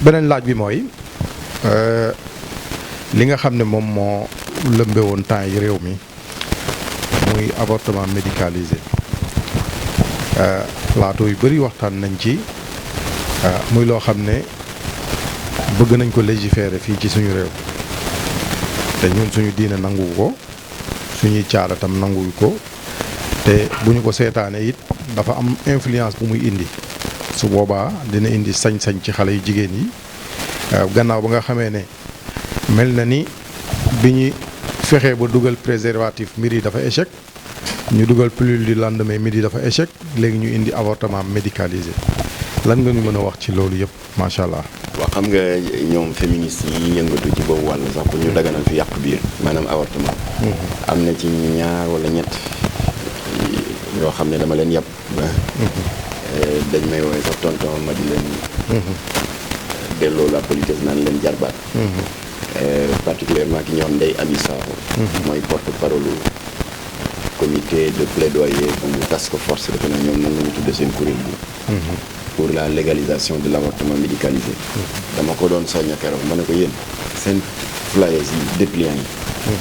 beneen laaj bi mooy li nga xam ne moom moo lëmbe woon temps yi réew mi muy avortement médicalisé plateau yu bëri waxtaan nañ ci muy loo xam ne bëgg nañ ko légiférer fii ci suñu réew te ñun suñu diine nanguwu ko suñuy caada tam nanguwu ko te bu ñu ko seetaanee it dafa am influence bu muy indi su boobaa dina indi sañ-sañ ci xale yu jigéen yi gannaaw ba nga xamee ne mel na ni bi ñu fexee ba dugal préservatif mbir yi dafa échec ñu dugal pilule du lendemain mbir yi dafa échec léegi ñu indi avortement médicalisé lan nga ñu mën a wax ci loolu yëpp macha allah. waaw xam nga ñoom féministes yi yëngatu ci boobu wàll sax pour ñu daganal fi yàq biir maanaam avortement. am na ci ñaar wala ñett yoo xam ne dama leen yàpp. dañ may woowee sax tonton ma di leen. delloo la politesse naan leen jarbaat. particulièrement ki ñoom Ndeye Amy Sakho. mooy porte-parole comité de plaidoyer bu task force defe naa ñoom noonu la ñu tuddee seen kuréel bi. pour la légalisation de l'avortement médicalisé. dama ko doon soñña keroog ma ne ko yéen seen flyers yi dépliants yi.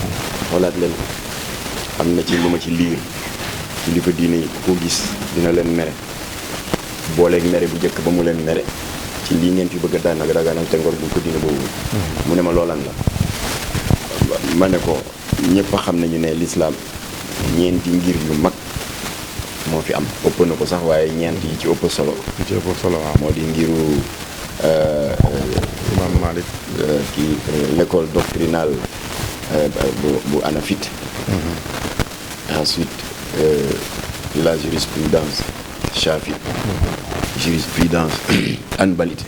xoolaat leen am na ci lu ma ci liir ci li ko diine yi ko gis dina leen mere booleeg mere bu njëkk ba mu leen mere ci lii ngeen fi bëgg a daan ak daganal te ngor bu ko diine boobu. mu ne ma loolan la. ma ne ko ñëpp a xam nañu ne l'islam ñeenti ngir yu mag moo fi am ëpp na ko sax waaye ñeent yi ci ëpp solo. ci ëpp solo waaw. moo di ngiru Imam Malik. kii l'école doctrinale bu Hanafite. Ensuite la jurisprudence Shafi. jurisprudence Hanbalite.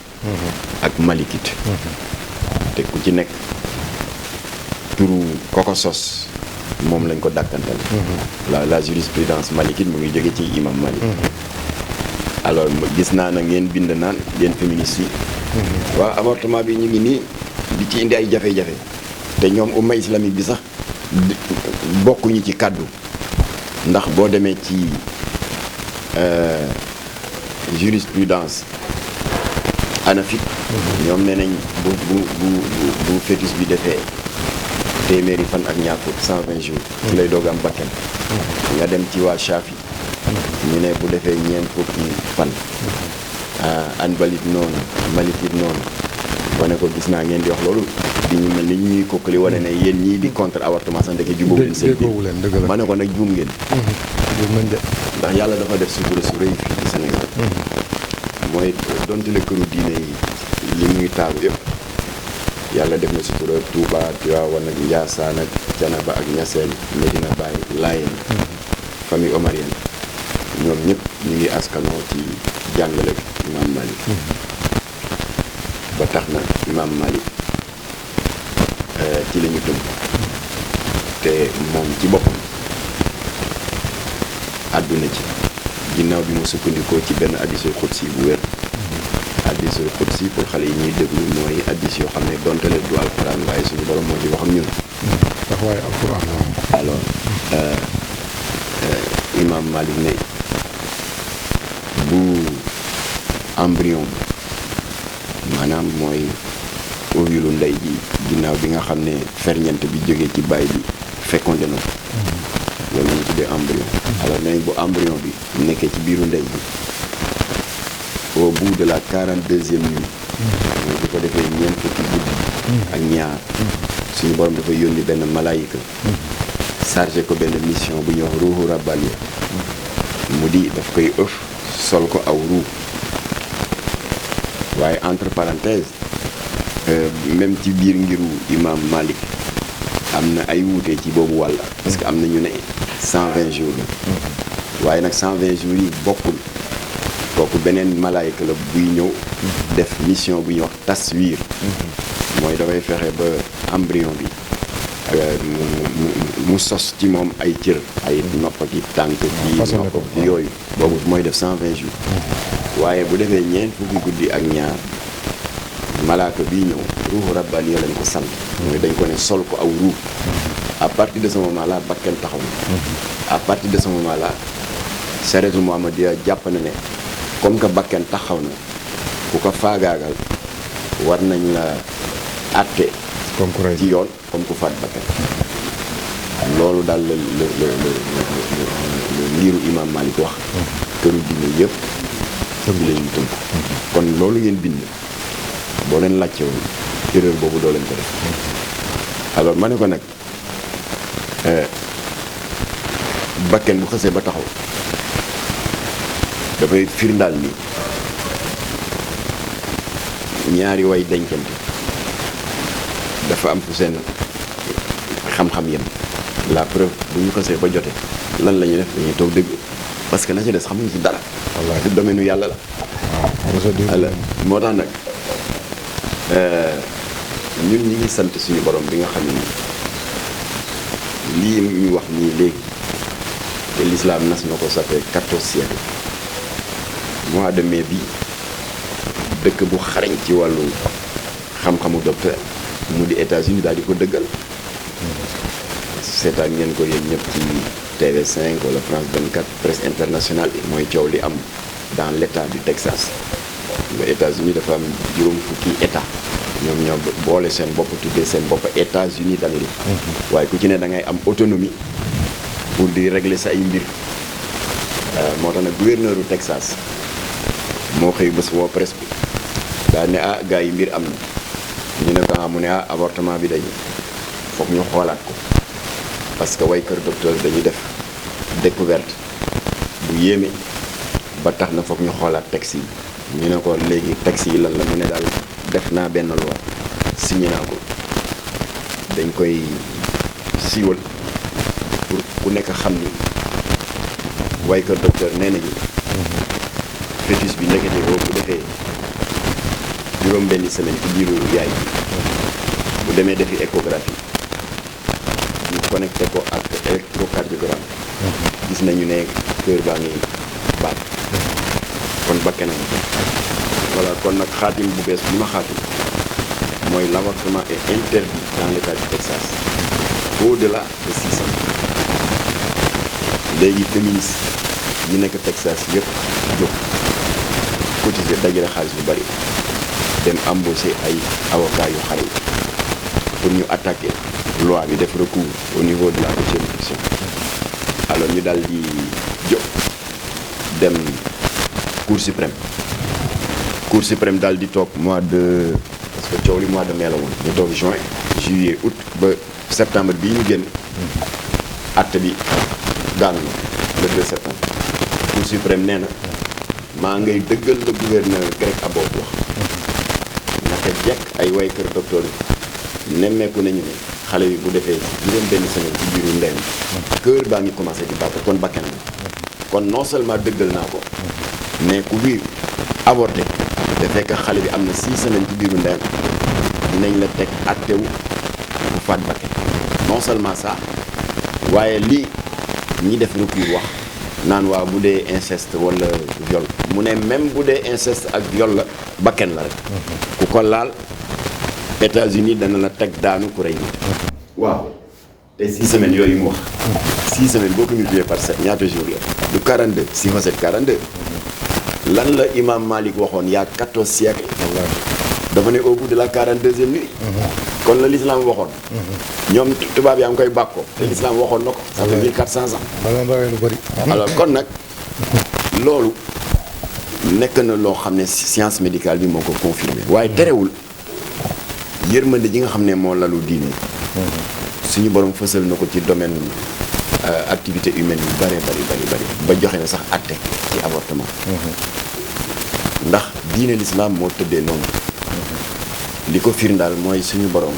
ak Malikite. te ku ci nekk turu koko sos moom lañ ko dàkkantal. la jurisprudence malikite mu ngi jóge ci imam Malik. alors gis naa na ngeen bind naan yéen féministes yi. waaw avortement bi ñu ngi nii di ci indi ay jafe-jafe te ñoom umma islamique bi sax bokkuñu ci kàddu ndax boo demee ci jurisprudence hanafite ñoom nee nañ bu fœtus bi defee téeméeri fan ak ñaar fukk 120 jours ci lay doog am bakken nga dem ci waa Shafi ñu ne bu defee ñeent fukki fan Hanbalit noonu Malikit noonu wane ko gis naa ngeen di wax loolu di ñu mel ni ñuy kokkali wane ne yéen ñii di contre avortement sax ndeke jubóowu leen seen biir ma ne ko nag juum ngeen ndax yàlla dafa def sutura su rëy fii ci Sénégal mooy donte le këru diine yi li muy taaru yëpp yàlla def na sutura Touba Tivaouane ak Ndiassane ak Thiénaba ak Niassène Medina Baye Layène famille omarienne ñoom ñëpp ñu ngi askanoo ci jàngale Imam Malik ba tax na Imam Malik ci la ñu tënk te moom ci boppam àdduna ci ginnaaw bi mu sukkandikoo ci benn hadiisul qudsi bu wér. hadiisul qudsi pour xale yi ñuy déglu mooy hadiis yoo xam ne donte le du alquran waaye suñu borom moo ci wax ak ñun. ndax waaye alquran alors Imam Malik ne bu embryon bi maanaam mooy ovule ndey ji ginnaaw bi nga xam ne ferñeent bi jógee ci baay bi fécondé na ko. loolu la ñu tuddee embryon. alors nee bu embryon bi nekkee ci biiru ndey bi au bout de la 42e nuit. mooy di ko defee ñeent fukki guddi ak ñaar. suñu borom dafa yónni benn malaayika. chargé ko benn mission bu ñuy wax ruuxu rabbaniya. mu di daf koy ëf sol ko aw ruux. waaye entre parenthèses même ci biir ngiru imam Malik am na ay wuute ci boobu wàll. parce que am na ñu ne 120 jours la. waaye nag 120 jours yi bokkul. kooku beneen malaayika la buy ñëw. def mission bu ñuy wax taswiir. mooy dafay fexe ba embryon bi mu sos ci moom ay cër. ay nopp ak tànk ci nopp yooyu. boobu mooy def 120 jours. waaye bu defee ñeent fukki guddi ak ñaar malaaka bii ñëw ruuxu rabbani lañ ko sant. mooy dañ ko ne sol ko aw ruux. à partir de ce moment là bakken taxaw na. à partir de ce moment là sareetul Muhammadiya jàpp na ne comme que bakken taxaw na ku ko faagaagal war nañ la àtte concurrent ci yoon comme ku faat bakkan loolu daal la liiru imam Malik wax këru diine yëpp bi la ñuy tënk kon loolu ngeen bind boo leen laajte woon erreur boobu doo leen ko def alors ma ne ko nag bakken bu xësee ba taxaw dafay firndaal ni ñaari way dencante dafa am fu seen xam-xam yem la preuve bu ñu xësee ba jote lan la ñuy def dañuy toog dëgg parce que la ci des xamuñu ci dara wallaahi domaine yàlla la waaw moo tax nag ñun ñi ngi sant suñu borom bi nga xam ne lii ñu wax nii léegi te l'islam nas na ko ça fait 14 siècles mois de mai bi dëkk bu xarañ ci wàllu xam-xamu docteur mu di États-Unis daal di ko dëggal seetaan ngeen ko yéen ñëpp ci TV5 wala France 24 presse internationale bi mooy coow li am dans l'état du Texas nga États-Unis dafa am juróom fukki état ñoom ñoo boole seen bopp tuddee seen bopp États-Unis d'Amérique waaye ku ci ne da ngay am autonomie pour di régler sa ay mbir moo tax nag gouverneur du Texas moo xëy bés woo presse bi daal ne gars yi mbir am na ñu ne ko mu ne avortement bi dañu foog ñu xoolaat ko parce que way kër docteur dañuy def découverte bu yéeme ba tax na foog ñu xoolaat texte yi ñu ne ko léegi texte yi lan la mu ne daal def naa benn loi signé naa ko dañ koy siiwal pour ku nekk xam ni way kër docteur nee nañu fœtus bi ndekete boo bu defee juróom benni semaine ci biiru yaay bu demee defi échographie ñu connecté ko ak électrocardiogramme gis nañu ne cœur baa ngi baat kon bakkenam voilà kon nag xaatim bu bees bi ma xaatim mooy l'avortement est interdit dans l'état du Texas au-delà de 6 ans léegi féministes yi nekk Texas yëpp jóg cotiser dajale xaalis bu bari dem embaucher ay avocats yu xare pour ñu attaquer loi bi def recours au niveau de la juridiction alors ñu daal di jóg dem cour suprême daal di toog mois de parce que coow li mois de mai la woon ñu toog juin juillet août ba septembre bii ñu génn acte bi daanu na le 2 septembre cour suprême nee na maa ngay dëggal le gouverneur Greg Abbott wax naka jekk ay way kër docteur yi nemmeeku nañu ne xale bi bu defee juróom benn semaine ci biiru ndeyam kër baa ngi commencé di bàpp kon bakkenam kon non seulement dëggal naa ko mais ku bi avorté te fekk xale bi am na 6 semaines ci biiru ndeyam dinañ la teg attewu bu faat bakken non seulement ça waaye lii ñi def recours wax naan waa bu dee inceste wala viol mu ne même bu dee inceste ak viol la bakken la rek ku ko laal États-Unis dana la teg daanu ku rey nit waaw te 6 semaines yooyu mu wax 6 semaines boo ko multiplié par 7 ñaata jours la du 42 6 fois 7 42 lan la imam Malik waxoon y'a 14 siècles dafa ne au bout de la 42e nuit kon la l'islam waxoon ñoom tubaab yaa ngi koy bàkkoo te l'islam waxoon na ko ça fait 1400 ans lu bari alors kon nag loolu nekk na loo xam ne science médicale bi moo ko confirmé waaye terewul yërmande ji nga xam ne moo lalu diine suñu borom fësal na ko ci domaine activité humaine yu bari ba joxe na sax àtte ci avortement ndax diine l'islam moo tëddee noonu li ko firndaal mooy suñu borom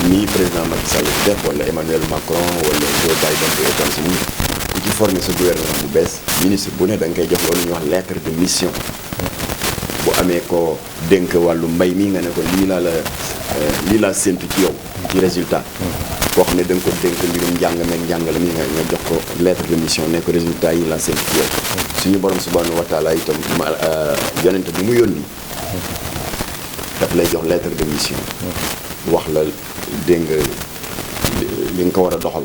nii président Macky Sall def wala Emmanuel Macron wala Joe Biden bu États-Unis ku ci formé sa gouvernement bu bees ministre bu ne da nga koy jox loolu ñuy wax lettre de mission bu amee ko dénk wàllu mbay mi nga ne ko lii laa séntu ci yow ci résultat koo xam ne da nga ko dénk mbirum njàngale mi nga jox ko lettre de mission ne ko résultat yi laa séntu ci yow suñu borom subhanahu wa taala itam yonente bi mu yónni daf lay jox lettre de mission wax la dégg nga li nga ko war a doxal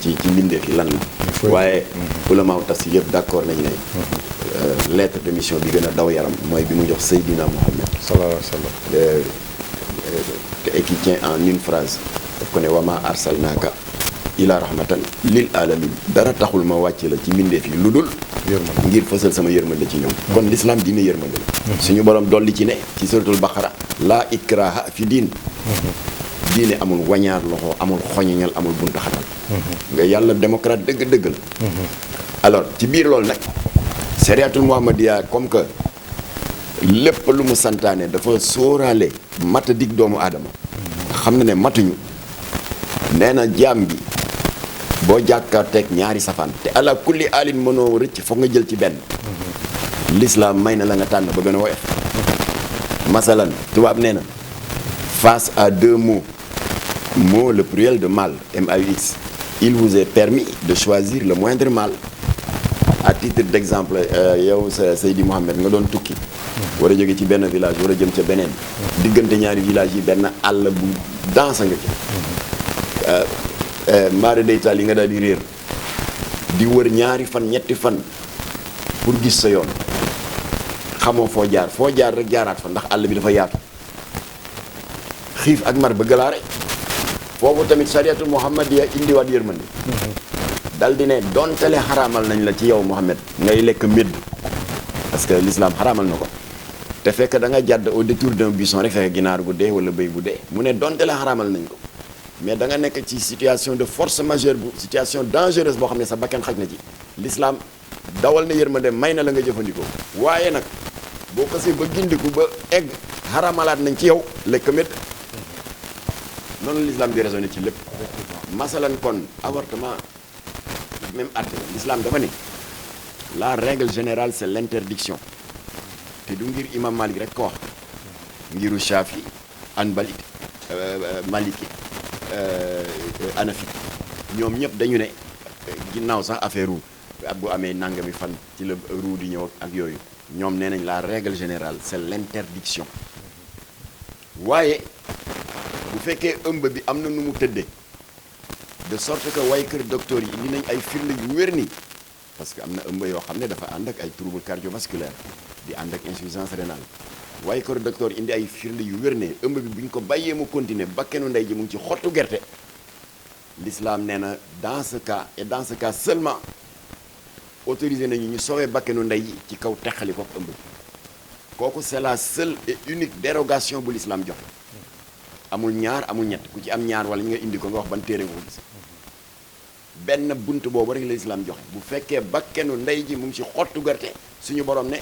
ci mbindeef yi lan la waaye ulamaaw tafsir yëpp d'accord nañu ne lettre de mission bi gën a daw yaram mooy bi mu jox Seydina Mohamed sallallahu alayhi wa sallam et qui tient en une phrase daf ko ne wama arsalnaaka ila rahmatan lil alamin dara taxul ma wàcce la ci mbindeef yi lu dul ngir fësal sama yërmande ci ñoom kon l'islam diine yërmande la suñu borom dolli ci ne ci suratul baqara laa ikraha fi diin diine amul wañaar loxo amul xoñoñal amul bunta xatal nga yàlla démocrate dëgg-dëgg la alors ci biir loolu nag shariatul muhammadiya comme que lépp lu mu santaane dafa sóoraale mata dig doomu aadama xam na ne matuñu nee na jaam bi boo jàkkaarteeg ñaari safaan te ala kulli alin mënoo rëcc foog nga jël ci benn l'islam may na la nga tànn ba gën a woyof masalan tubaab nee na face à deux mots le pluriel de mal MAUX il vous est permis de choisir le moindre mal à titre d'exemple yow sa Seydi Mohamed nga doon tukki war a jóge ci benn village war a jëm ca beneen diggante ñaari village yi benn àll bu dansa nga ci mbaare deytaal yi nga daal di réer di wër ñaari fan ñetti fan pour gis sa yoon xamoo foo jaar rek jaaraat fa ndax àll bi dafa yaatu xiif ak mar bëgg laa rek foofu tamit shariatul muhammadiya indiwaat yërmande dal di ne doontale xaraamal nañ la ci yow Mohamed ngay lekk médd parce que l'islam xaraamal na ko te fekk da nga jàdd au détour d'un buisson rek fekk ginaar gu dee wala béy bu dee mu ne doontale xaraamal nañ ko mais da nga nekk ci situation de force majeure bu situation dangereuse boo xam ne sa bakkan xaj na ci l'islam dawal na yërmande may na la nga jëfandikoo waaye nag boo xasee ba gindiku ba egg xaramalaat nañ ci yow lekk médd noonu l'islam di raisonné ci lépp masalan kon avortement même acte l'islam dafa ne la règle générale c'est l'interdiction te du ngir imam Malik rek ko wax ngiru Shafi Hanbali Maliki Hanafi ñoom ñëpp dañu ne ginnaaw sax affaire ru bu amee nangami fan ci la ruu di ñëw ak yooyu ñoom nee nañ la règle générale c'est l'interdiction waaye bu fekkee ëmb bi am na nu mu tëddee de sorte que way kër docteur yi indi nañ ay firnde yu wér nii parce que am na ëmb yoo xam ne dafa ànd ak ay trouble cardiovasculaire di ànd ak insuffisance rénale way kër docteur indi ay firnde yu wér ne ëmb bi bu ñu ko bàyyee mu continuer bakkenu ndey ji mu ngi ci xottu gerte l'islam nee na dans ce cas et dans ce cas seulement autorisé nañu ñu sauver bakkenu ndey ji ci kaw teqali ko ëmb bi kooku c'est la seule et unique dérogation bu l'islam jox amul ñaar amul ñett ku ci am ñaar wala ñu nga indi ko nga wax ban téere nga ko gis benn bunt boobu rek la islam joxe bu fekkee bakkenu ndey ji mu ngi ci xottu gerte suñu borom ne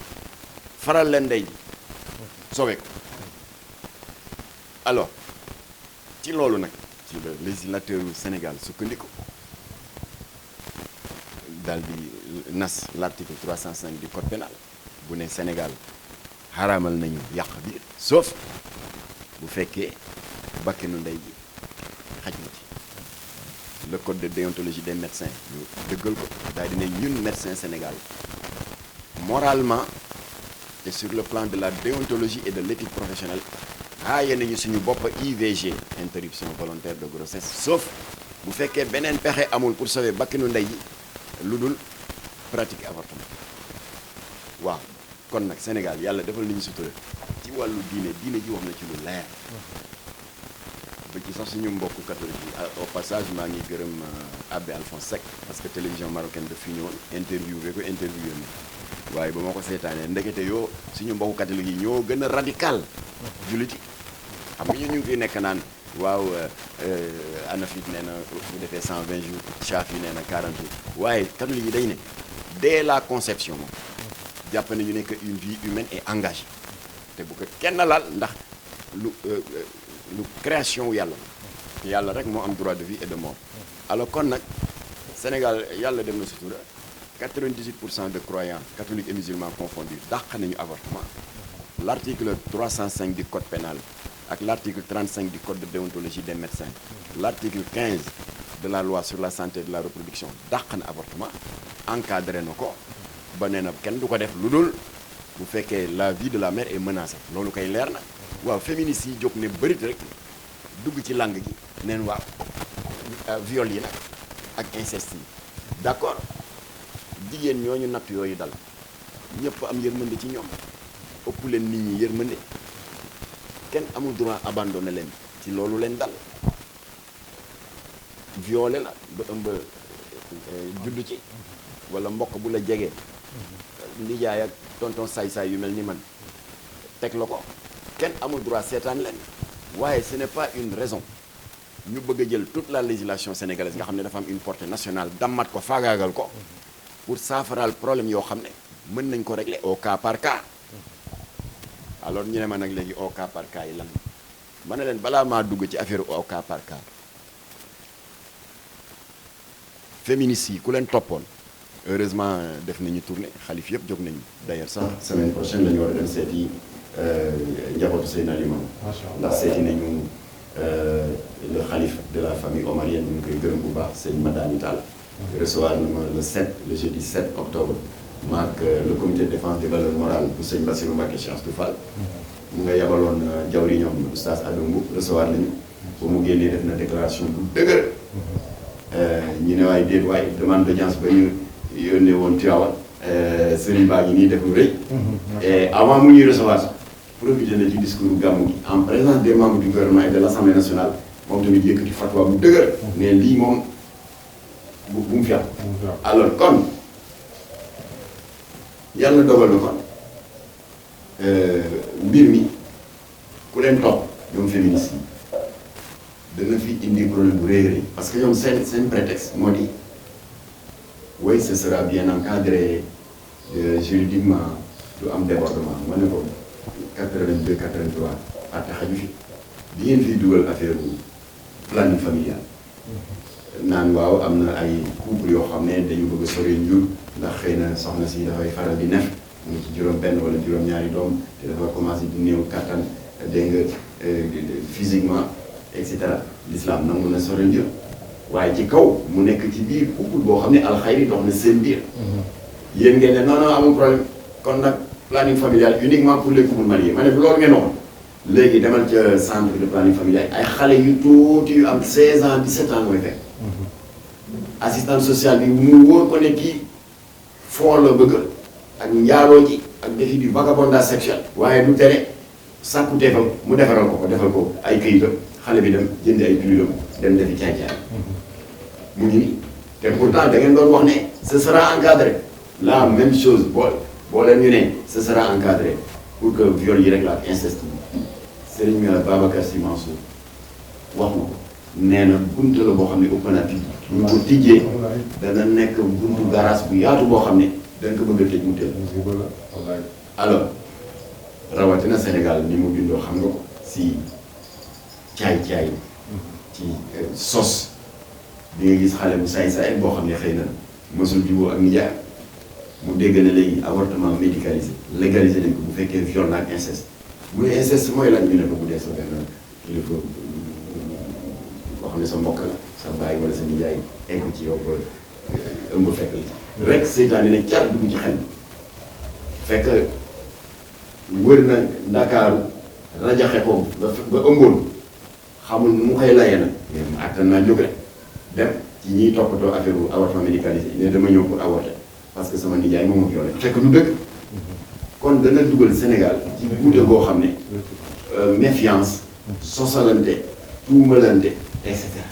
faral leen ndey ji sowe ko alors ci loolu nag ci le législateur du Sénégal sukkandiku daal di nas l'article 305 du code pénal bu ne Sénégal xaraamal nañu yàq biir sauf bu fekkee bakkenu ndey ji xaj na ci le code de déontologie des médecins ñu dëggal ko daal di ne ñun médecin Sénégal moralement et sur le plan de la déontologie et de l'éthique professionnelle aaye nañu suñu bopp IVG interruption volontaire de grossesse sauf bu fekkee beneen pexe amul pour sauver bakkenu ndey ji lu dul pratique avortement waaw kon nag Sénégal yàlla defal nañu sutura ci wàllu diine ji wax na ci lu leer ba ci sax suñu mbokku catholique yi au passage maa ngi gërëm Abbé Alphonse Seck parce que télévision marocaine daf fi ñëwoon interviewé na waaye ba ma ko seetaanee ndekete yoo suñu mbokku catholique yi ñoo gën a radical jullit yi xam nga ñu ngi fiy nekk naan waaw Hanafi nee na bu defee 120 jours Shafi nee na 40 jours waaye catholique yi day ne dès la conception moom jàpp nañu ne que une vie humaine est engagée te bu ko kenn laal ndax lu création yàlla rek moo am droit de vie et de mort alors kon nag Sénégal yàlla dem na sutura 98% de croyants catholiques et musulmans confondus dàq nañu avortement l'article 305 du code pénal ak l'article 35 du code de déontologie des médecins l'article 15 de la loi sur la santé de la reproduction dàq na avortement encadré na ko ba nee na kenn du ko def lu dul bu fekkee la vie de la mère est menacée loolu koy leer na waaw féministes yi jóg ne bërit rek dugg ci langue gi neen waaw viol yi nag ak inceste yi d'accord jigéen ñooñu natt yooyu dal ñëpp am yërmande ci ñoom ëpp leen nit ñi yërmande kenn amul droit abandonné leen ci loolu leen dal violé la ba ëmb juddu ci wala mbokk bu la jegee nijaay ak tonton saay-saay yu mel ni man teg la ko kenn amul droit seetaan leen waaye ce n'est pas une raison ñu bëgg a jël toute la législation sénégalaise nga xam ne dafa am une portée nationale dammat ko faagaagal ko pour saafaraal problème yoo xam ne mën nañ ko régler au cas par cas alors ñu ne ma nag léegi au cas par cas yi lan ma ne leen balaa maa dugg ci affaire au cas par cas féministes yi ku leen toppoon heureusement def nañu tournée xalif yëpp jóg nañu d'ailleurs sax semaine prochaine la ñu war a dem seeti njabootu Seydina Limamou ndax seeti nañu le xalif de la famille omarienne ñu ngi koy gërëm bu baax sëñ Madani Tall recevoir na ma le jeudi 7 octobre maak le comité de défense des valeurs morales bu sëñ Bassirou Mbacké Cheikh Astou Fall mu nga yabaloon jawriñam oustaz Adongo recevoir nañu ba mu génnee def na déclaration bu dëgër ñu ne waaye déet waaye demande d'audience ba ñu yónnee woon Tivaouane sëriñ baa ngi nii def lu rëy et avant mu ñuy recevoir sax profité na ci discours gàmmu gi en présence des membres du gouvernement et de l'Assemblée nationale moom tamit yëkkati fatwa bu dëgër mais lii moom bu mu fi am alors kon yàlla dogal na kon mbir mi ku leen topp ñoom féministes yi dana fi indi problème bu rëy parce que ñoom seen prétexte moo di oui ce sera bien encadré juridiquement du am débordement ma ne ko 82 83 atte xaju fi di ngeen fiy dugal affaire planning familial naan waaw am na ay couple yoo xam ne dañu bëgg a sori njur ndax xëy na soxna si dafay faral di nef mu ci juróom benn wala juróom ñaari doom te dafa commencé di néew kattan dégg nga physiquement et cetera l'islam nangu na sori njur waaye ci kaw mu nekk ci biir couple boo xam ne alxayri dox na seen biir yéen ngeen ne non non amul problème kon nag planning familial uniquement pour les couples mariés ma ne loolu ngeen waxoon léegi demal ca centre de planning familial ay xale yu tuuti yu am 16 ans 17 ans mooy fekk assistante sociale bi mu wóor ko ne kii foo la bëgg ak njaaloo ji ak défi du vagabondage sexuel waaye du tere sàkku teefam mu defaral ko defal ko ay këyitam xale bi dem jëndi ay pilulam dem defi caay-caay mu ngi nii te pourtant da ngeen doon wax ne ce sera encadré la même chose boo leen ñu ne ce sera encadré pour que viol yi rek la ak inceste bi Serigne Babacar Sy Mansour wax na ko nee na buntu la boo xam ne ëpp na tijji bu ñu ko tijjee dana nekk buntu garage bu yaatu boo xam ne dañ ko bëgg a tëj mu tëj alors rawatina Sénégal ni mu bindoo xam nga ko si caay-caay ci sos di nga gis xale bu saay-saay boo xam ne xëy na mësul juboo ak nijaay mu dégg na léegi avortement médicalisé légalisé nañ ko bu fekkee viol ak inceste bu ne inceste mooy lan ñu ne ko bu dee sa benn kilifa boo xam ne sa mbokk la sa baay wala sa nijaay egg ci yow ba ëmb fekk la rek seytaane ne car dugg ci xel fekk wër na Ndakaaru rajaxe ko ba ëmboon xamul nu mu koy layee nag mais attan naa jóg rek dem ci ñiy toppatoo affaire bu avortement médicalisé ne dama ñëw pour avorter parce que sama nijaay moom ak yow rek fekk du dëgg kon dana dugal Sénégal ci guute goo xam ne méfiance sosalante tuumalante et cetera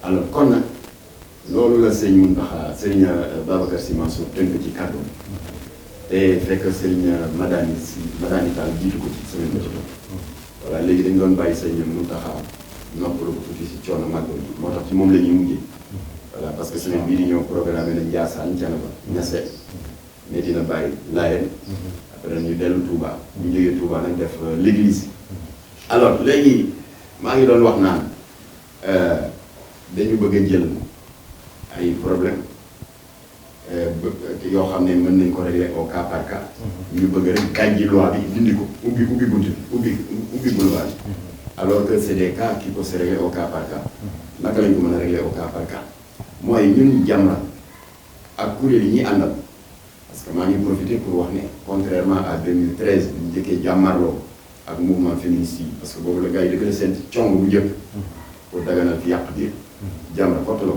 alors kon nag loolu la sëñ Mountakha sëriñ Babacar Sy Mansour tënk ci kàddu te fekk sëriñ Madani Tall jiitu ko ci semaine bi ci topp voilà léegi dañ doon bàyyi sëñ Mountakha noppalu ko tuuti si coono màggal bi moo tax ci moom la ñuy mujjee voilà parce que semaine bii di ñëw programme nañ Ndiassane Thiénaba Niassène Medina Baye Layène après ñu dellu Touba ñu jógee Touba nag def l'église alors léegi maa ngi doon wax naan dañu bëgg a jël ay problème yoo xam ne mën nañ ko régler au cas par cas ñu bëgg rek gàjji loi bi dindi ko ubbi bunt ubbi boulevard bi alors que c'est des cas qui peuvent se régler au cas par cas naka lañ ko mën a régler au cas par cas mooy ñun Jamra ak kuréel yi ñuy àndal parce que maa ngi profité pour wax ne contrairement à 2013 bu ñu jëkkee jàmmarloo ak mouvement féministe yi parce que boobu la gars yi dëgg la seen cong bu njëkk pour daganal fi yàq biir Jamra kott la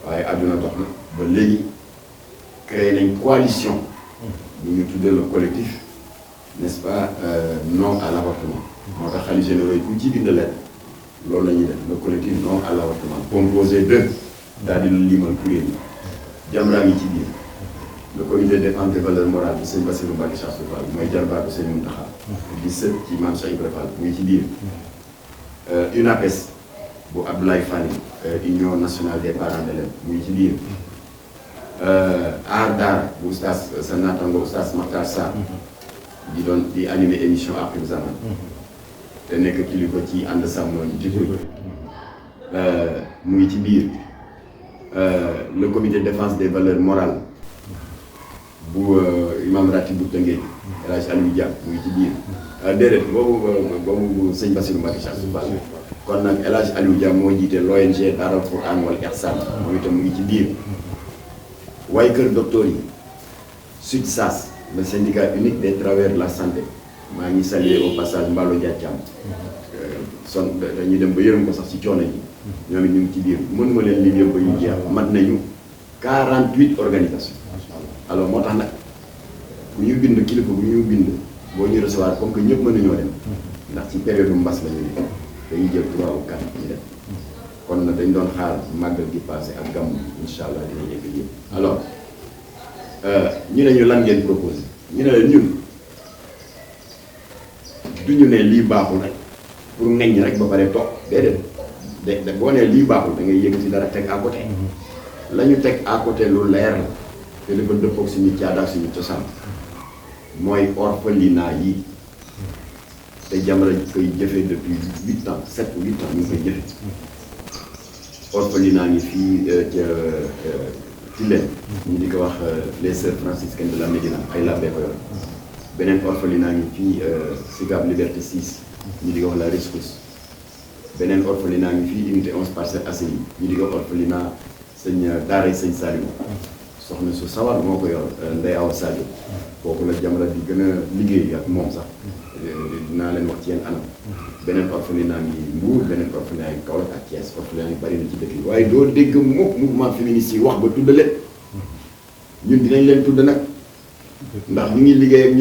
waaye àdduna dox na ba léegi créé nañ coalition bu ñu tuddee le collectif n'est-ce pas non à l'avortement moo tax xalifa généraux yi ku ci bind leen loolu la ñuy def le collectif non à l'avortement composé de daal di la limal kuréel yi Jamra ngi ci biir le comité de défense des valeurs morales bi sëñ Bassirou Mbacké Chassou Fall mooy jarbaatu sëñ Mountakha di sët ci Mame Cheikh Ibra Fall mu ngi ci biir UNAPES bu Abdoulaye Fani Union nationale des parents d'élèves mu ngi ci biir Aar Daara bu oustaz sa naataango oustaz Makhtar Sarr di animer émission Akhir Zaman te nekk kilifa ci ànd sàmm jikko mu ngi ci biir le comité de défense des valeurs morales bu imam ratib bu Tëngéej El Hadj Aliou Dia mu ngi ci biir déedéet boobu sëñ Bassirou Mbacké Chassou Fall kon nag El Hadj Aliou Dia moo jiite l'ONG Daaral Quran wal Ihsan moom itam mu ngi ci biir waaye kër docteur yi SUTSAS le syndicat unique des travailleurs de la santé maa ngi saluer au passage Mballo Dia Thiam son dañuy dem ba yërëm ko sax ci coono ji ñoom it ñu ngi ci biir mënuma leen lim yëpp ba ñu jeex mat nañu 48 organisations alors moo tax nag bu ñu bind kilifa bu ñu bind boo ñu recevoir comme que ñëpp mën nañoo dem ndax ci période mbas la ñu ne dañuy jël 3 ou 4 ñu dem kon nag dañ doon xaar màggal gi passé ak gàmmu incha allah dina yegg yëpp alors ñu ne ñu lan ngeen proposé ñu ne leen ñun du ñu ne lii baaxul rek pour ŋaññi rek ba pare toog déedéet de boo nee lii baaxul da ngay yëkkati dara teg à côté la ñu teg à côté lu leer la te dafa dëppoog suñu caada suñu cosaan mooy orphelinat yi te Jamra koy jëfee depuis 8 ans 7 ou 8 ans ñu ngi koy jëfe orphelinat yi fii ca Tilène ñu di ko wax les sœurs franciscaines de la Médina ay labbe ko yor beneen orphelinat yi fii Sicap Liberté 6 ñu di ko wax la Rescousse beneen orphelinat yi fii unité 11 Parcelles Assainies ñu di ko wax orphelinat daaray sëñ Saliou soxna su sawar moo ko yor Ndeye Awa Sadio kooku la Jamra di gën a liggéey ak moom sax dinaa leen wax ci yenn anam beneen orphelinat yi Mbour beneen orphelinat yi Kaolack ak Thiès orphelinat yi bari na ci dëkk yi waaye doo dégg mukk mouvement féministe yi wax ba tudd leen ñun dinañ leen tudd nag ndax ñu ngi liggéey ak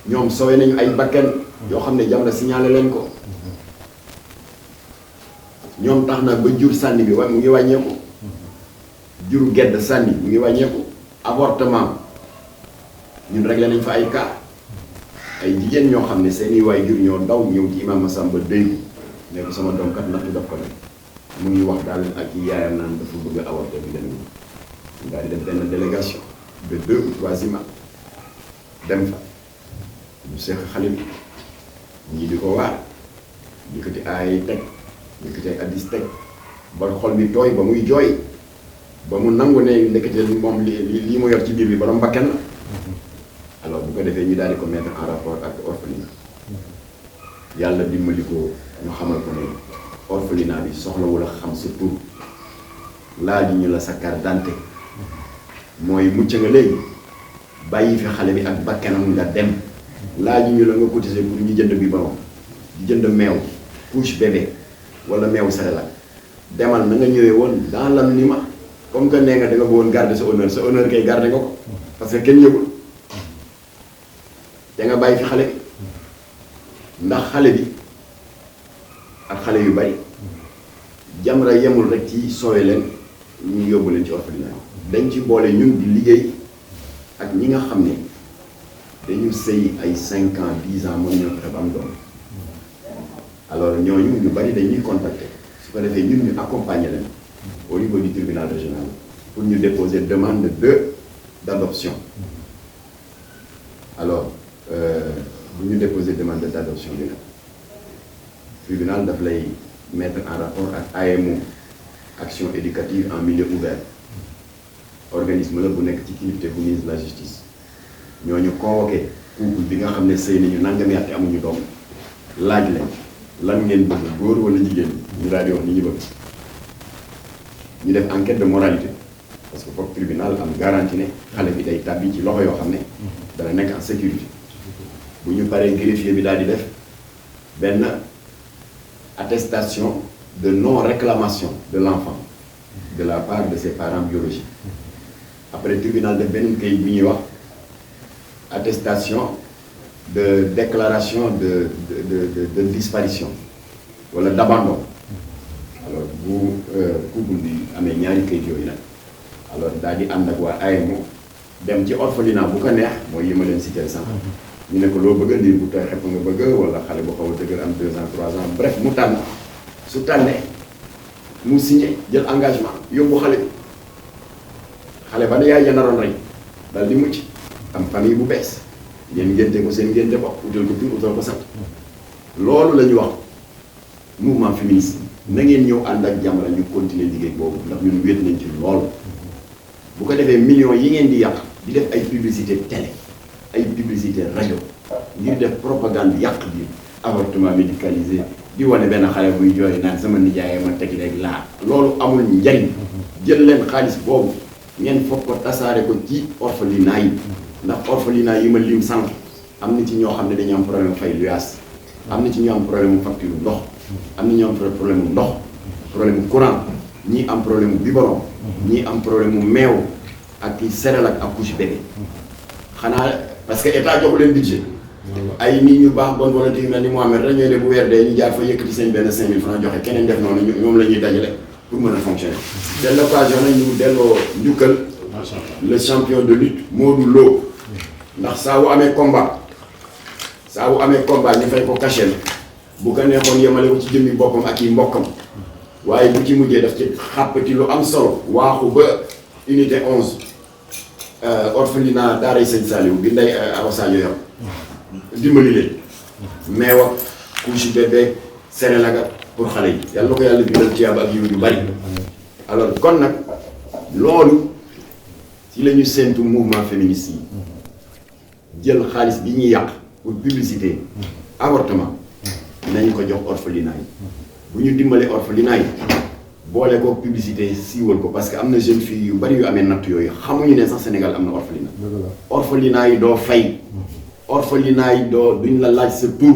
ñoom sowe nañu ay bakkan yoo xam ne Jamra signalé leen ko ñoom tax na ba jur sànni bi mu ngi wàññeeku juru gedd sànni mu ngi wàññeeku avortement ñun réglé nañ fa ay cas ay jigéen ñoo xam ne seeni waay jur ñoo daw ñëw ci imam Massamba déy ne ko sama doom kat ndax daf ko ne mu ngi wax daal ak yaayam naan dafa bëgg a avorter bi dem ñu daal di def benn délégation de 2 ou 3 imams dem fa ñu seex xale bi ñii di ko waar yëkkati ay teg yëkkati ay addis teg ba xol bi tooy ba muy jooy ba mu nangu ne ndekete moom lii mu yor ci biir bi borom mbakken la alors bu ko defee ñu daal di ko mettre en rapport ak orphelinat yàlla dimbali ko ñu xamal ko ne orphelinat bi soxlawul a xam sa tur laaj ñu la sa carte d'identité mooy mucc nga léegi bàyyi fi xale bi ak bakkanam nga dem laaj ñu la nga cotiser pour ñu jënd bi borom di jënd meew couche bébé wala meew Cerelac demal na nga ñëwee woon dans l'anonymat comme que nee nga da nga bëggoon garder sa honneur kay garder nga ko parce que kenn yëgul te nga bàyyi fi xale bi ndax xale bi ak xale yu bari Jamra yemul rek ci soowe leen ñu yóbbu leen ci orphelinat dañ ci boole ñun di liggéey ak ñi nga xam ne dañu sëy ay 5 ans 10 ans mën ñoo fexe ba am doom alors ñooñu ñu bari dañuy contacter su ko defee ñun ñu accompagner leen au niveau du tribunal régional pour ñu déposer demande d'adoption alors bu ñu déposer demande d'adoption bi nag tribunal daf lay mettre en rapport ak AMO action éducative en milieu ouvert organisme la bu nekk ci kilifte bu ministre de la justice ñooñu convoqué couple bi nga xam ne sëy nañu nangami at te amuñu doom laaj leen lan ngeen bëgg góor wala jigéen ñu daal di wax ni ñu bëgg ñu def enquête de moralité parce que foog tribunal am garantie ne xale bi day tàbbi ci loxo yoo xam ne dana nekk en sécurité bu ñu paree greffier bi daal di def benn attestation de non-réclamation de l'enfant de la part de ses parents biologiques. Après tribunal de benn kayit bu ñuy wax attestation de déclaration de disparition wala d'abandon. Alors bu couple bi amee ñaari kayit yooyu nag alors daal di ànd ak waa AEMO dem ci orphelinat bu ko neex mooy yi ma leen cité sànq. ñu ne ko loo bëgg a liir bu tooy xepp nga bëgg wala xale bu xaw a dëgër am 2 ans 3 ans bref mu tànn su tànnee mu signé jël engagement yóbbu xale bi xale ba ne yaay ja naroon rey daal di mucc am famille bu bees ngeen ngénte ko seen ngénte bopp utal ko tur utal ko sant loolu la ñu wax mouvement féministe na ngeen ñëw ànd ak Jamra ñu continuer liggéey boobu ndax ñun wéet nañ ci loolu bu ko defee millions yi ngeen di yàq di def ay publicité télé ay publicité rajo ngir def propagande yàq bi avortement médicalisé di wane benn xale buy jooy naan sama nijaay ma teg rek laa loolu amul njariñ jël leen xaalis boobu ngeen foog ko tasaare ko ci orphelinat yi ndax orphelinat yi ma lim sànq am na ci ñoo xam ne dañu am problème fay luyaas am na ci ñoo am problème mu facture ndox am na ñoo am problème mu ndox problème mu courant ñii am problème mu biberon ñii am problème mu meew ak céréales ak couche bébé xanaa parce que état joxu leen budget ay nit ñu baax bonne volonté yu mel ni Mohamed rek ñooy ne bu weer dee ñu jaar fa yëkkati seen benn 5000 francs joxe keneen def noonu ñoom la ñuy dajale pour mën a fonctionner. c'est l'occasion nag ñu delloo njukkal le champion de lutte Modou Lo ndax saa wu amee combat ñu fay ko cachet bu ko neexoon yemale ko ci jëmmi boppam ak yi mbokkam waaye bu ci mujjee daf ci xàppati lu am solo waaxu ba unité 11 orphelinat daaray Sëñ Saliou bi nday Awa Sadio yor dimbali leen meew ak couche bébé céréales ak pour xale yi yàlla na ko yàlla bindal tiyaaba ak yiw yu bari alors kon nag loolu ci la ñu séntu mouvement féministe yi jël xaalis bi ñuy yàq pour publicité avortement nañu ko jox orphelinat yi bu ñu dimbalee orphelinat yi boole ko publicité siiwal ko parce que am na jeune fille yu bari yu amee natt yooyu xamuñu ne sax Sénégal am na orphelinat orphelinat yi doo fay orphelinat yi duñ la laaj sa tur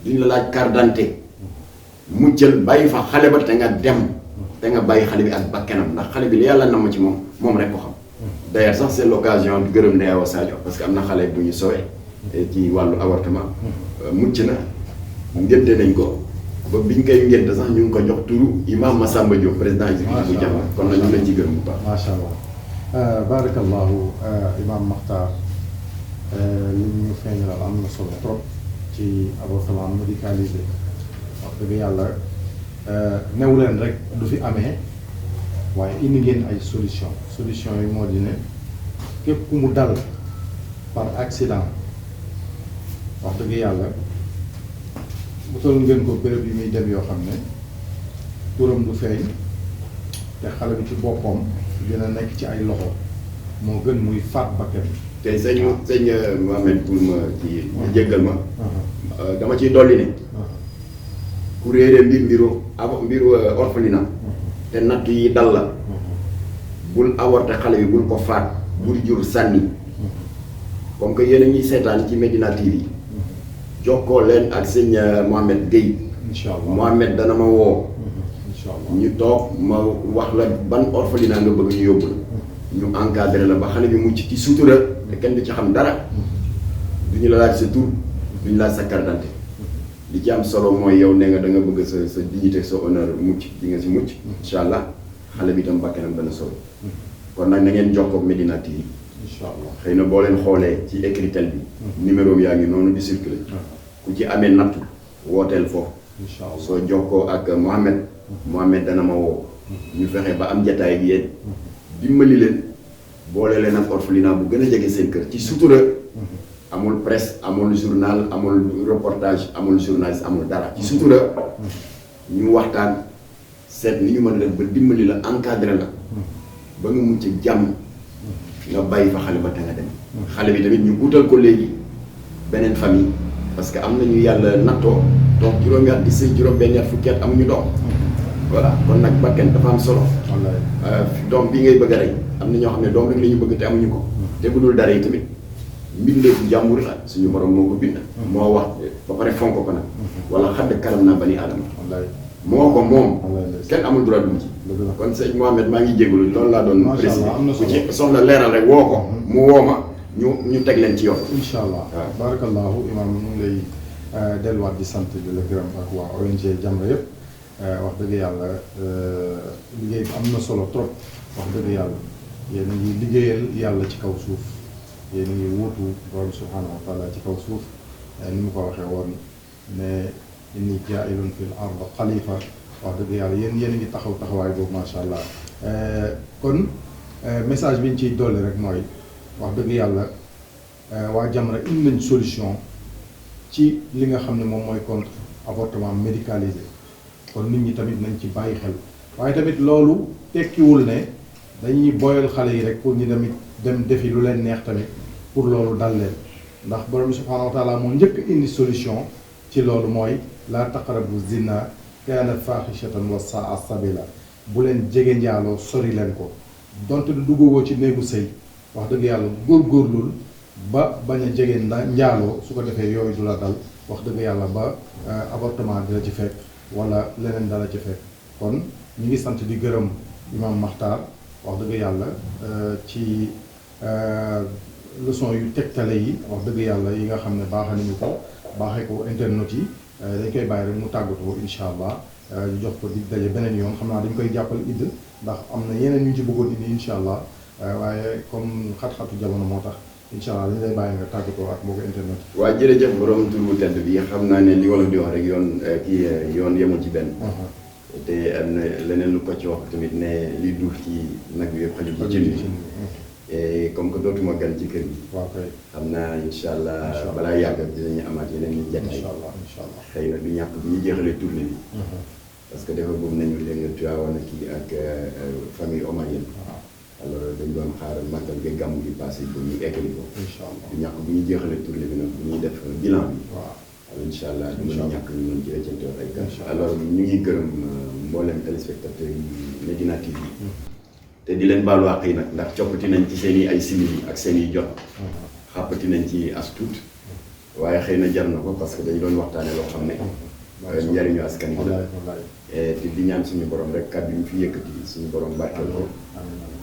duñ la laaj carte d'identité muccal bàyyi fa xale ba te nga dem te nga bàyyi xale bi ak bakkanam ndax xale bi li yàlla nam ci moom rek ko xam d'ailleurs sax c'est l'occasion di gërëm Ndeye Awa Sadio parce que am na xale bu ñu sowee ci wàllu avortement mucc na ngénte nañ ko ba biñ koy ngénte sax ñu ngi ko jox turu imam Massamba Diop président exécutif bu Jamra kon nag ñu leen ci gërëm bu baax. macha allah barakallahu imam Makhtar li ñu feeñalal am na solo trop ci avortement médicalisé wax dëgg yàlla new leen rek du fi amee waaye indi ngeen ay solution yi moo di ne képp ku mu dal par accident wax dëgg yàlla wutal ngeen ko béréb yi muy dem yoo xam ne turam du feeñ te xale bi ci boppam dina nekk ci ay loxo moo gën muy faat bakkan. te sëñ Mohamed pour ma ci jéggal ma dama ciy dolli ne ku réeree mbiru orphelinat te natt yi dal la bul avorté xale bi bul ko faat bul jur sànni comme que yéen a ñuy seetaan ci Medina TV jokkoo leen ak sëñ Mohamed Gueye. incha allah Mohamed dana ma woo. incha allah ñu toog ma wax la ban orphelinat nga bëgg ñu yóbbu la. ñu encadré la ba xale bi mucc ci sutura te kenn du ci xam dara du ñu la laaj sa tur du ñu laaj sa carte d'identité li ci am solo mooy yow ne nga da nga bëgg sa dignité sa honneur mucc di nga si mucc. incha allah xale bi itam bakkanam dana solo. kon nag na ngeen jokkoo ak Medina TV. incha allah xëy na boo leen xoolee ci écritel bi. numéro bi yaa ngi noonu di circulé. ku ci amee nattu wooteel foofu. incha allah soo jokkoo ak Mohamed dana ma woo. ñu fexe ba am jataay bi yéen. dimbali leen boole leen ak orphelinat bu gën a jege seen kër ci sutura. amul presse amul journal amul reportage amul journaliste amul dara ci sutura. ñu waxtaan seet ni ñu mën a def ba dimbali la encadré la. ba nga mucc jàmm. nga bàyyi fa xale ba te nga dem. xale bi tamit ñu utal ko léegi beneen famille parce que am na ñu yàlla nattoo toog juróomi at di sëy juróom-benn at fukki at amuñu doom. voilà kon nag bakkan dafa am solo. doom bii ngay bëgg a rey am na ñoo xam ne doom rek la ñu bëgg te amuñu ko. te bu dul dara yi tamit mbindeefu jàmbur la suñu borom moo ko bind. moo wax ba pare fonk ko nag. wala xadd karam naa bani aadama. moo ko moom wallaay ndeysaan. kenn amul droit dugg ci dëgg la. kon sëñ Mohamed maa ngi jégalu loolu laa doon Macha Allah, am na ku solo. ci soxla leeral rek woo ko mu woo ma ñu teg leen ci yoon incha allah waaw. barakallahu imaam ñu ngi lay delluwaat di sant di la gërëm ak waa ONG Jamra yëpp wax dëgg yàlla liggéey bi am na solo trop wax dëgg yàlla yéen a ngi liggéeyal yàlla ci kaw suuf yéen a ngi wuutu borom subhanahu wa taala ci kaw suuf ni mu ko waxee woon ne inni jaa'ilun fil ard xalifa wax dëgg yàlla yéen a ngi taxawaay boobu macha allah kon message bi ñu ciy dolli rek mooy wax dëgg yàlla waa Jamra indi nañ solution ci li nga xam ne moom mooy contre avortement médicalisé kon nit ñi tamit nañ ci bàyyi xel waaye tamit loolu tekkiwul ne dañuy boyal xale yi rek pour ñu dem defi lu leen neex tamit pour loolu dal leen ndax borom subhanahu wa taala moo njëkk indi solution ci loolu mooy laa taqrabu zina kaana faaxishatan wa saa sabila bu leen jege njaaloo sori leen ko donte du duggoo ci néegu sëy wax dëgg yàlla góorgóorlul ba bañ a jege njaaloo su ko defee yooyu du la dal wax dëgg yàlla ba avortement dina ci fekk wala leneen dala ci fekk kon ñu ngi sant di gërëm imam Makhtar wax dëgg yàlla ci leçon yu tegtale yi wax dëgg yàlla yi nga xam ne baaxa nañu ko baaxee ko internet yi dañ koy bàyyi rek mu tàggatoo incha allah ñu jox ko di daje beneen yoon xam naa dañ koy jàppal idd ndax am na yeneen ñu ci bëggoon indi incha allah waaye comme xat-xatu jamono moo tax incha allah dañu lay bàyyi nga tàggatoo ak mbokku internet yi. waaw jërëjëf borom tur bu tedd bi xam naa ne li wolof di wax rek yoon yemul ci benn te am na leneen lu ko ci wax tamit ne li duuf ci nag bi yëpp xajul ci cin et comme que dootuma gan ci kër gi waaw kay xam naa incha allah balaa yàgg dinañu amaat yeneen ni jataay incha allah incha allah xëy na du ñàkk bu ñu jeexalee tournée bi parce que dafa boobu nañu léegi Tivaouane kii ak famille omarienne alors dañ doon xaar màggal gi gàmmu gi passé ba ñu eggali ko incha allah du ñàkk bu ñu jeexalee tournée bi nag bu ñuy def bilan bi waaw incha allah du mën a ñàkk ñu mën ci weccante wax ay gan Incha allah. alors ñu ngi gërëm mboolem téléspectateurs yi Médina TV te di leen baalu àq yi nag ndax coppati nañ ci seen i ay simili ak seen i jot xàppati nañ ci as tuut waaye xëy na jar na ko parce que dañu doon waxtaane loo xam ne njariñu askan wi la wallaay wallaay te di ñaan suñu borom rek kàddu yi ñu fi yëkkati suñu borom barkeel ko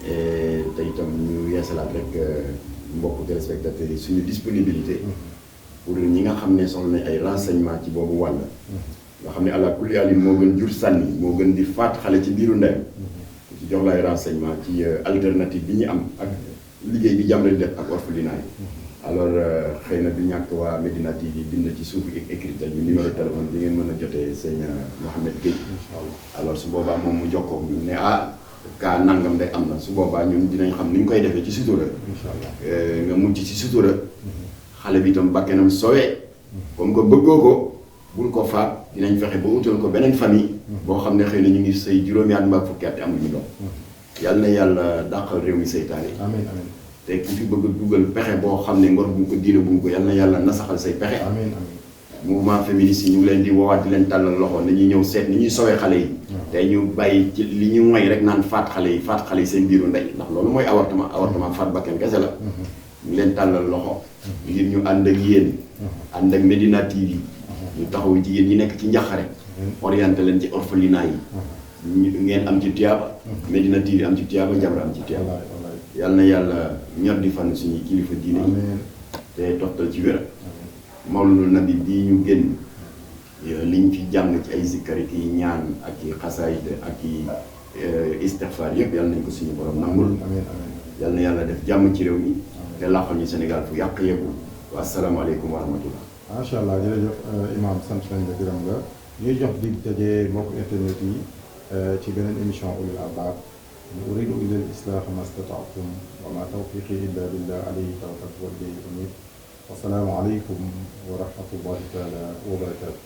te itam ñu yeesalaat rek mbokku téléspectateurs yi suñu disponibilité pour ñi nga xam ne soxla nañ ay renseignement ci boobu wàll nga xam ne àla kulli alin moo gën jur sànni moo gën di faat xale ci biiru ndeyam ci jox lay renseignement ci alternative bi ñu am ak liggéey bi Jamra di def ak orphelinat yi alors xëy na du ñàkk waa Médina TV bind ci suuf écrit ñu numéro téléphone bi ngeen mën a jotee sëñ Mouhamed Gueye alors su boobaa moom mu jokkoo ak ñun ne kaa nangam de am na su boobaa ñun dinañ xam ni ñu koy defee ci sutura incha allah nga mucc ci sutura xale bi itam bakkenam sowee comme que bëggoo ko bul ko faat dinañ fexe ba utal ko beneen famille boo xam ne xëy na ñu ngi sëy juróomi at mbaa fukki at amuñu doom yàlla na yàlla dàqal réew mi seytaane yi amiin amiin te ku fi bëgg a dugal pexe boo xam ne ngor bu ko diine bu ko yàlla na yàlla nasaxal say pexe amiin amiin mouvement féministe yi ñu ngi leen di woowaat di leen tàllal loxo nañuy ñëw seet ni ñuy sowee xale yi te ñu bàyyi ci li ñu moy rek naan faat xale yi seen biiru ndey ndax loolu mooy avortement faat bakken kese la ñu ngi leen tàllal loxo ngir ñu ànd ak yéen ànd ak Médina TV ñu taxaw jigéen ñi nekk ci njaxare orienté leen ci orphelinat yi ngeen am ci tiyaaba Médina TV am ci tiyaaba Jamra am ci tiyaaba wallaay wallaay yàlla na yàlla ñor di fan suñuy kilifa diine yi amiin te toftal ci wér mawludul nabi bii ñu génn liñ fi jàng ci ay zikkari ki ñaan ak i xasaayid ak i istixfaar yëpp yàlla nañ ko suñu borom nangul amiin amiin yàlla na yàlla def jàmm ci réew mi te làqal ñu Sénégal fu yàq yeggu wa asalaamaaleykum wa rahmatullah macha allah jërëjëf imam sant nañ la gërëm la ñuy jox dig daje mbokk internet yi ci beneen émission ulul albab in uridu illa al islaha ma stata'tum wa ma tawfiqi illa billah alayhi tawakkaltu wa ilayhi unib wa salaamu aleykum wa rahmatullahi taala wa barakatuh